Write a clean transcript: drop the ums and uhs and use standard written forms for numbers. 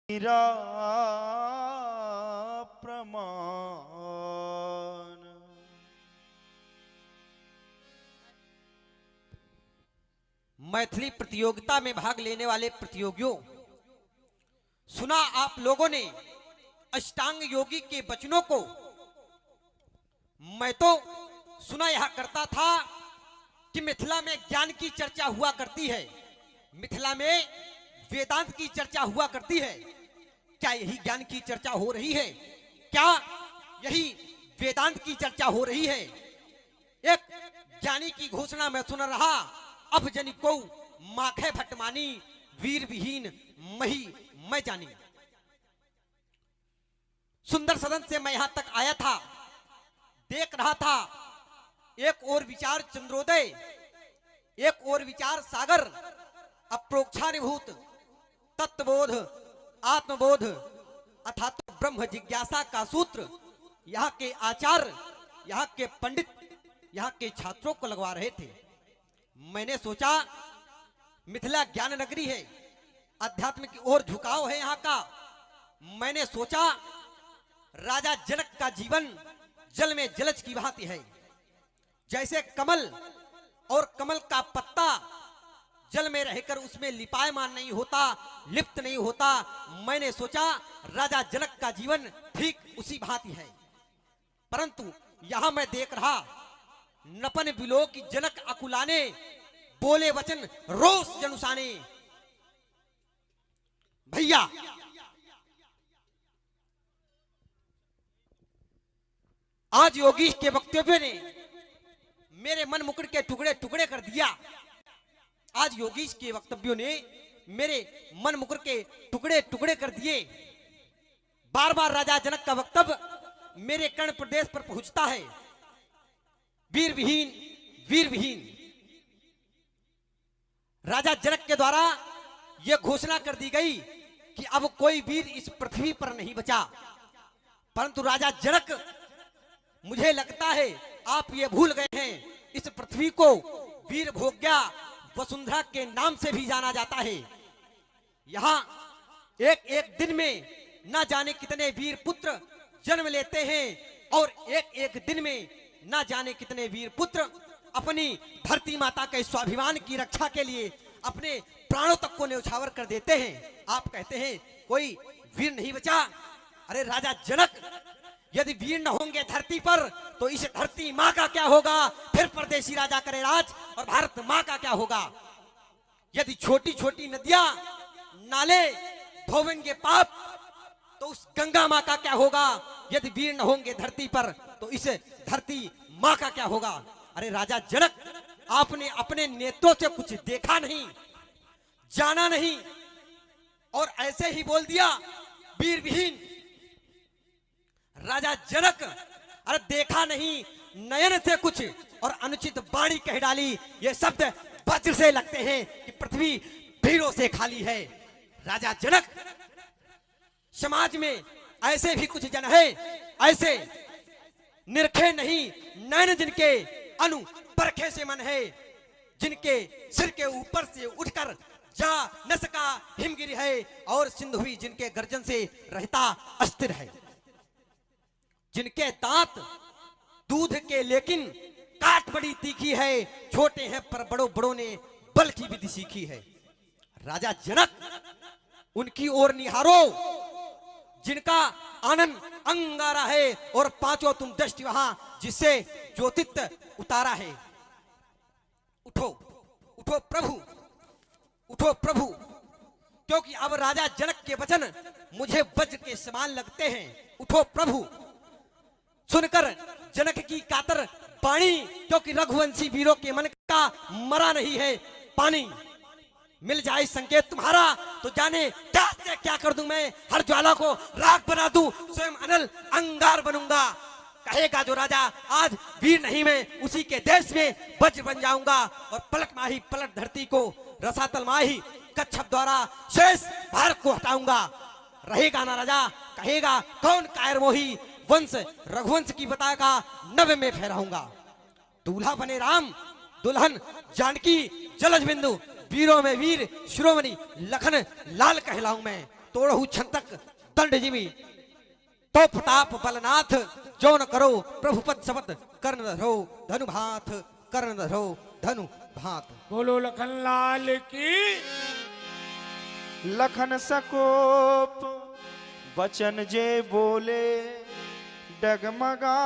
मेरा प्रमाण। मैथिली प्रतियोगिता में भाग लेने वाले प्रतियोगियों, सुना आप लोगों ने अष्टांग योगी के वचनों को। मैं तो सुना यह करता था कि मिथिला में ज्ञान की चर्चा हुआ करती है, मिथिला में वेदांत की चर्चा हुआ करती है। क्या यही ज्ञान की चर्चा हो रही है? क्या यही वेदांत की चर्चा हो रही है? एक ज्ञानी की घोषणा में सुन रहा, अब जनि को माखे भटमानी, वीर विहीन मही मैं जानी। सुंदर सदन से मैं यहां तक आया था, देख रहा था एक और विचार चंद्रोदय, एक और विचार सागर, अप्रोक्षानुभूत तत्वबोध, आत्मबोध अर्थात ब्रह्म जिज्ञासा का सूत्र यहाँ के आचार्य, यहाँ के पंडित, यहाँ के छात्रों को लगवा रहे थे। मैंने सोचा मिथिला ज्ञान नगरी है, अध्यात्म की ओर झुकाव है यहाँ का। मैंने सोचा राजा जनक का जीवन जल में जलज की भांति है, जैसे कमल और कमल का पत्ता जल में रहकर उसमें लिपायमान नहीं होता, लिप्त नहीं होता। मैंने सोचा राजा जनक का जीवन ठीक उसी भांति है, परंतु यहां मैं देख रहा नपन बिलो की जनक अकुलाने, बोले वचन रोष जनुसाने। भैया आज योगीश के वक्तव्य ने मेरे मन मुकुट के टुकड़े टुकड़े कर दिया। आज योगीश के वक्तव्यों ने मेरे मन मुकुट के टुकड़े टुकड़े कर दिए। बार बार राजा जनक का वक्तव्य मेरे कर्ण प्रदेश पर पहुंचता है। वीर विहीन, वीर विहीन। राजा जनक के द्वारा यह घोषणा कर दी गई कि अब कोई वीर इस पृथ्वी पर नहीं बचा, परंतु राजा जनक, मुझे लगता है आप ये भूल गए हैं, इस पृथ्वी को वीर भोग्या वसुंधरा के नाम से भी जाना जाता है। यहां एक एक दिन में ना जाने कितने वीर पुत्र जन्म लेते हैं और एक एक दिन में ना जाने कितने वीर पुत्र अपनी धरती माता के स्वाभिमान की रक्षा के लिए अपने प्राणों तक को न्यौछावर कर देते हैं। आप कहते हैं कोई वीर नहीं बचा। अरे राजा जनक, यदि वीर न होंगे धरती पर तो इस धरती माँ का क्या होगा? फिर परदेशी राजा करे राज और भारत माँ का क्या होगा? यदि छोटी छोटी नदियां नाले धोवेंगे पाप तो उस गंगा माँ का क्या होगा? यदि वीर न होंगे धरती पर तो इस धरती माँ का क्या होगा? अरे राजा जनक, आपने अपने नेत्रों से कुछ देखा नहीं, जाना नहीं और ऐसे ही बोल दिया वीर विहीन। राजा जनक, अरे देखा नहीं, नयन से कुछ और अनुचित वाणी कह डाली। ये शब्द वज्र से लगते हैं कि पृथ्वी वीरों से खाली है। राजा जनक, समाज में ऐसे भी कुछ जन है, ऐसे निरखे नहीं नयन जिनके अनु परखे से मन है, जिनके सिर के ऊपर से उठकर जा न सका हिमगिरी है और सिंधु भी जिनके गर्जन से रहता अस्थिर है, जिनके दांत दूध के लेकिन काट बड़ी तीखी है, छोटे हैं पर बड़ों बड़ों ने बल की विधि सीखी है। राजा जनक, उनकी ओर निहारो जिनका आनंद अंगारा है और पांचों तुम दृष्टि वहां जिससे ज्योतित्व उतारा है। उठो उठो प्रभु, उठो प्रभु, क्योंकि अब राजा जनक के वचन मुझे वज्र के समान लगते हैं। उठो प्रभु, सुनकर जनक की कातर पानी, क्योंकि रघुवंशी वीरों के मन का मरा नहीं है पानी। मिल जाए संकेत तुम्हारा तो जाने क्या से क्या कर दूं मैं, हर ज्वाला को राख बना दूं, स्वयं अनल अंगार बनूंगा। कहेगा जो राजा आज वीर नहीं, मैं उसी के देश में वज्र बन जाऊंगा और पलट माही पलट धरती को रसातल माही कच्छप द्वारा शेष भारत को हटाऊंगा। रहेगा ना राजा, कहेगा कौन कायर मोही, वंश रघुवंश की बताएगा नभ में फहराऊंगा। दूल्हा बने राम, दुल्हन जानकी, जलज बिंदु, वीरों में वीर शिरोमणि लखन लाल कहलाऊं मैं। तोड़हु छंतक दंड जिमी तो प्रताप बलनाथ जो न करो प्रभुपत शपथ कर्ण धरो धनु भात कर्ण धरो धनु भात। बोलो लखन लाल की। लखन सकोप वचन जे बोले डगमगा